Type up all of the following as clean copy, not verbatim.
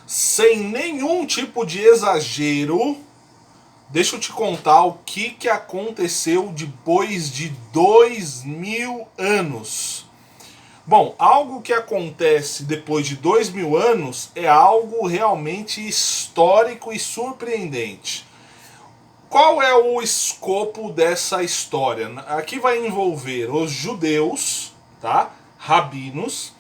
Sem nenhum tipo de exagero, deixa eu te contar o que aconteceu depois de 2000 anos. Bom, algo que acontece depois de 2000 anos é algo realmente histórico e surpreendente. Qual é o escopo dessa história? Aqui vai envolver os judeus, tá? Rabinos,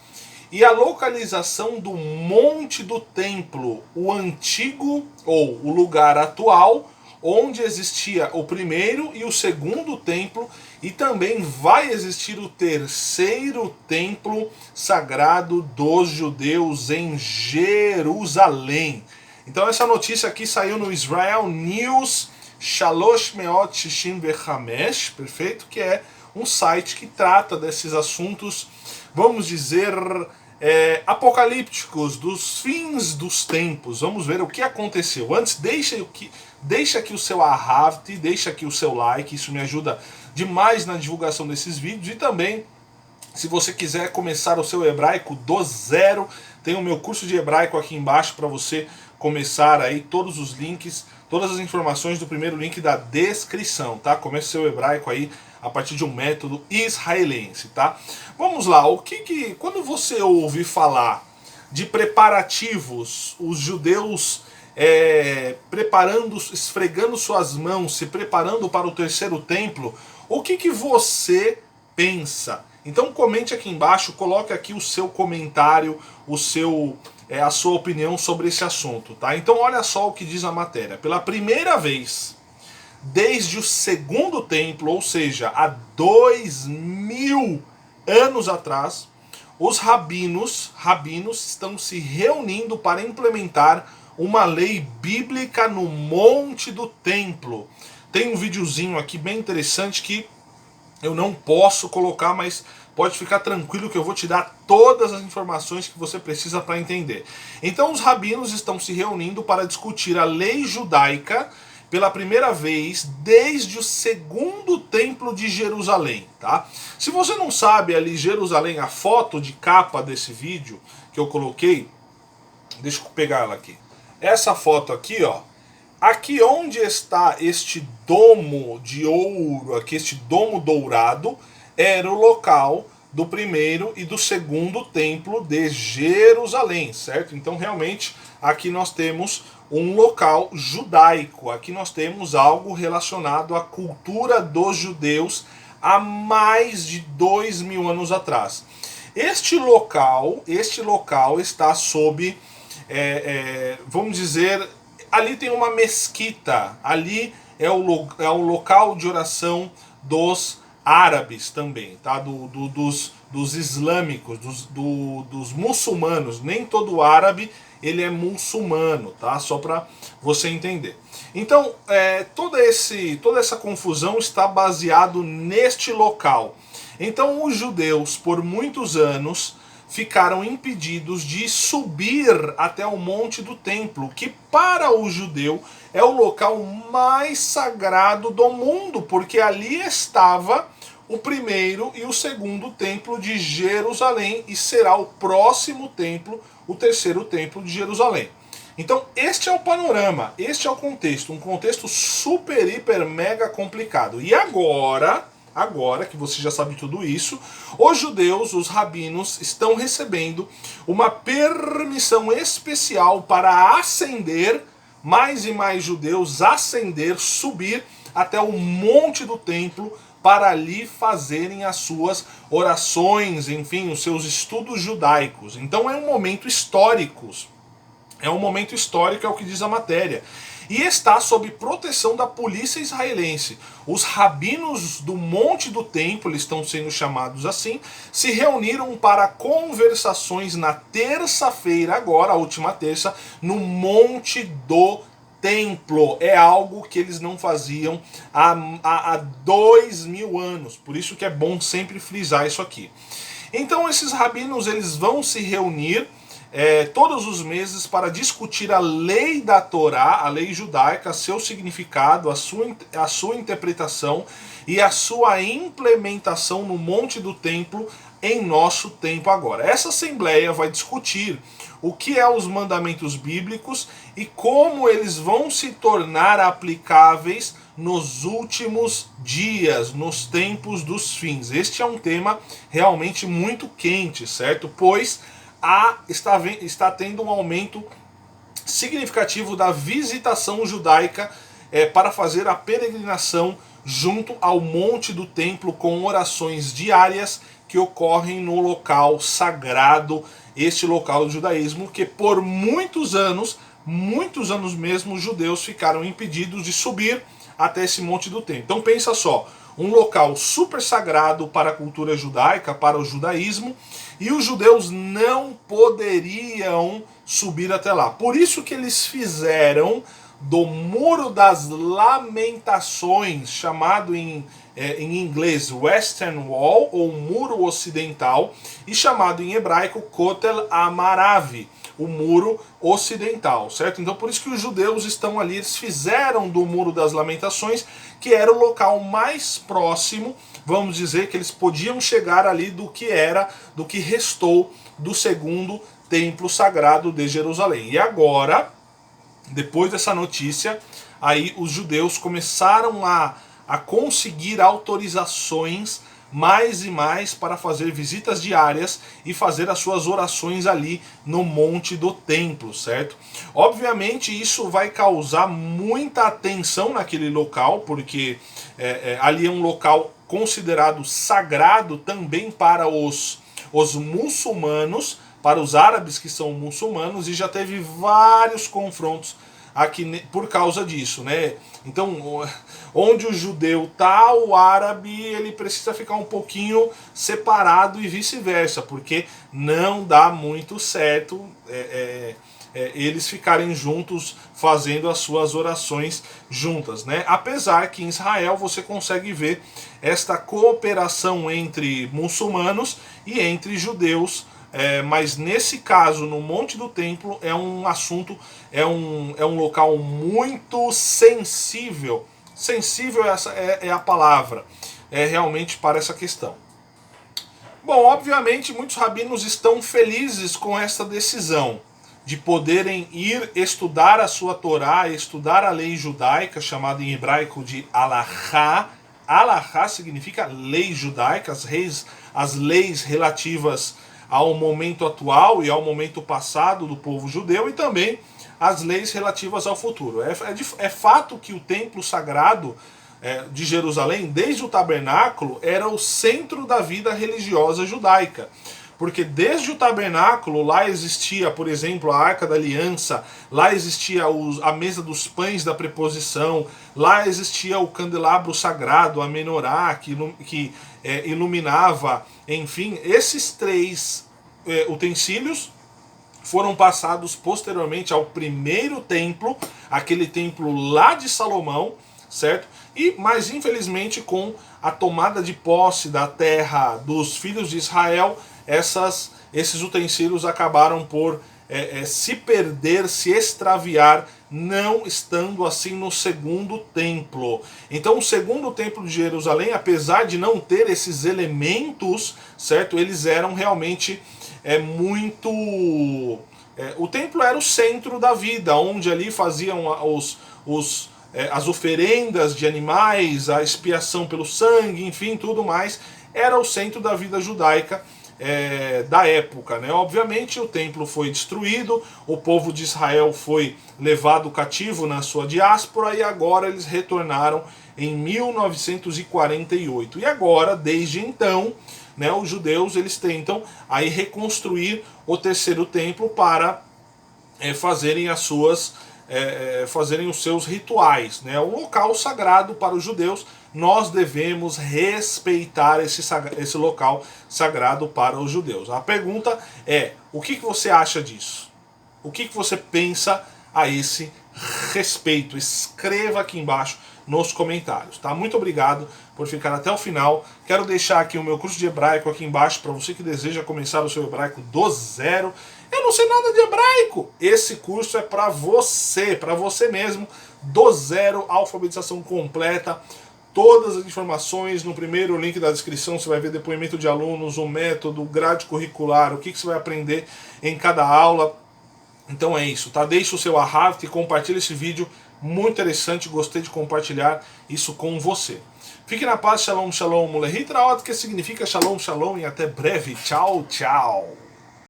e a localização do Monte do Templo, o antigo ou o lugar atual onde existia o primeiro e o segundo templo, e também vai existir o terceiro templo sagrado dos judeus em Jerusalém. Então essa notícia aqui saiu no Israel News 365, perfeito? Que é um site que trata desses assuntos, vamos dizer, apocalípticos, dos fins dos tempos. Vamos ver o que aconteceu. Antes, deixa aqui o seu arravte, deixa aqui o seu like, isso me ajuda demais na divulgação desses vídeos. E também, se você quiser começar o seu hebraico do zero, tem o meu curso de hebraico aqui embaixo para você começar aí, todos os links, todas as informações do primeiro link da descrição, tá? Comece o seu hebraico aí a partir de um método israelense, tá? Vamos lá, quando você ouve falar de preparativos, os judeus preparando, esfregando suas mãos, se preparando para o terceiro templo, o que você pensa? Então comente aqui embaixo, coloque aqui o seu comentário, a sua opinião sobre esse assunto, tá? Então olha só o que diz a matéria. Pela primeira vez, desde o segundo templo, ou seja, há 2000 anos atrás, os rabinos estão se reunindo para implementar uma lei bíblica no Monte do Templo. Tem um videozinho aqui bem interessante que eu não posso colocar, mas pode ficar tranquilo que eu vou te dar todas as informações que você precisa para entender. Então os rabinos estão se reunindo para discutir a lei judaica pela primeira vez desde o segundo templo de Jerusalém, tá? Se você não sabe ali Jerusalém, a foto de capa desse vídeo que eu coloquei, deixa eu pegar ela aqui. Essa foto aqui, ó, aqui onde está este domo de ouro, aqui este domo dourado, era o local do primeiro e do segundo templo de Jerusalém, certo? Então realmente aqui nós temos um local judaico, aqui nós temos algo relacionado à cultura dos judeus há mais de 2000 anos atrás. Este local está sob, vamos dizer, ali tem uma mesquita, ali é o local de oração dos árabes também, tá? Dos islâmicos, dos muçulmanos. Nem todo árabe ele é muçulmano, tá? Só para você entender. Então, toda essa confusão está baseado neste local. Então, os judeus, por muitos anos, ficaram impedidos de subir até o Monte do Templo, que para o judeu é o local mais sagrado do mundo, porque ali estava o primeiro e o segundo templo de Jerusalém, e será o próximo templo, o terceiro templo de Jerusalém. Então este é o panorama, este é o contexto, um contexto super, hiper, mega complicado. E agora que você já sabe tudo isso, os judeus, os rabinos, estão recebendo uma permissão especial para ascender, mais e mais judeus ascender, subir até o Monte do Templo, para ali fazerem as suas orações, enfim, os seus estudos judaicos. Então é um momento histórico. É um momento histórico, é o que diz a matéria. E está sob proteção da polícia israelense. Os rabinos do Monte do Templo, eles estão sendo chamados assim, se reuniram para conversações na terça-feira, agora, a última terça, no Monte do Templo. É algo que eles não faziam há 2000 anos. Por isso que é bom sempre frisar isso aqui. Então esses rabinos, eles vão se reunir todos os meses para discutir a lei da Torá, a lei judaica, seu significado, a sua interpretação e a sua implementação no Monte do Templo em nosso tempo agora. Essa assembleia vai discutir o que é os mandamentos bíblicos e como eles vão se tornar aplicáveis nos últimos dias, nos tempos dos fins. Este é um tema realmente muito quente, certo? Pois está tendo um aumento significativo da visitação judaica para fazer a peregrinação junto ao monte do templo com orações diárias que ocorrem no local sagrado, este local do judaísmo, que por muitos anos mesmo, os judeus ficaram impedidos de subir até esse monte do templo. Então pensa só, um local super sagrado para a cultura judaica, para o judaísmo, e os judeus não poderiam subir até lá. Por isso que eles fizeram do Muro das Lamentações, chamado em inglês Western Wall, ou Muro Ocidental, e chamado em hebraico Kotel Amarav, o Muro Ocidental, certo? Então por isso que os judeus estão ali, eles fizeram do Muro das Lamentações, que era o local mais próximo, vamos dizer, que eles podiam chegar ali do que restou do segundo templo sagrado de Jerusalém. E agora, depois dessa notícia, aí os judeus começaram a conseguir autorizações mais e mais para fazer visitas diárias e fazer as suas orações ali no monte do templo, certo? Obviamente isso vai causar muita atenção naquele local, porque ali é um local considerado sagrado também para os muçulmanos, para os árabes que são muçulmanos, e já teve vários confrontos aqui por causa disso, né? Então, onde o judeu está, o árabe ele precisa ficar um pouquinho separado e vice-versa, porque não dá muito certo eles ficarem juntos fazendo as suas orações juntas, né? Apesar que em Israel você consegue ver esta cooperação entre muçulmanos e entre judeus. Mas nesse caso, no Monte do Templo, é um assunto, é um local muito sensível. Sensível é a palavra, realmente para essa questão. Bom, obviamente muitos rabinos estão felizes com essa decisão de poderem ir estudar a sua Torá, estudar a lei judaica, chamada em hebraico de Alahá. Alahá significa lei judaica, as leis relativas ao momento atual e ao momento passado do povo judeu, e também as leis relativas ao futuro. É fato que o templo sagrado de Jerusalém, desde o tabernáculo, era o centro da vida religiosa judaica. Porque desde o tabernáculo, lá existia, por exemplo, a Arca da Aliança, lá existia a mesa dos pães da preposição, lá existia o candelabro sagrado, a menorá, que iluminava, enfim, esses três utensílios foram passados posteriormente ao primeiro templo, aquele templo lá de Salomão, certo? Mas infelizmente com a tomada de posse da terra dos filhos de Israel, esses utensílios acabaram por se perder, se extraviar, não estando assim no segundo templo. Então o segundo templo de Jerusalém, apesar de não ter esses elementos, certo? Eles eram realmente muito... o templo era o centro da vida, onde ali faziam as oferendas de animais, a expiação pelo sangue, enfim, tudo mais. Era o centro da vida judaica da época, né? Obviamente o templo foi destruído, o povo de Israel foi levado cativo na sua diáspora e agora eles retornaram em 1948. E agora, desde então, né, os judeus eles tentam aí reconstruir o terceiro templo para fazerem fazerem os seus rituais, né? Um local sagrado para os judeus. Nós devemos respeitar esse local sagrado para os judeus. A pergunta é: o que você acha disso? O que você pensa a esse respeito? Escreva aqui embaixo nos comentários, tá? Muito obrigado por ficar até o final. Quero deixar aqui o meu curso de hebraico aqui embaixo para você que deseja começar o seu hebraico do zero. Eu não sei nada de hebraico. Esse curso é para você mesmo, do zero, alfabetização completa, todas as informações. No primeiro link da descrição você vai ver depoimento de alunos, o método, grade curricular, o que você vai aprender em cada aula. Então é isso, tá? Deixa o seu arrasto e compartilha esse vídeo, muito interessante, gostei de compartilhar isso com você. Fique na paz, shalom, shalom, mulehitra, que significa shalom, shalom, e até breve. Tchau, tchau.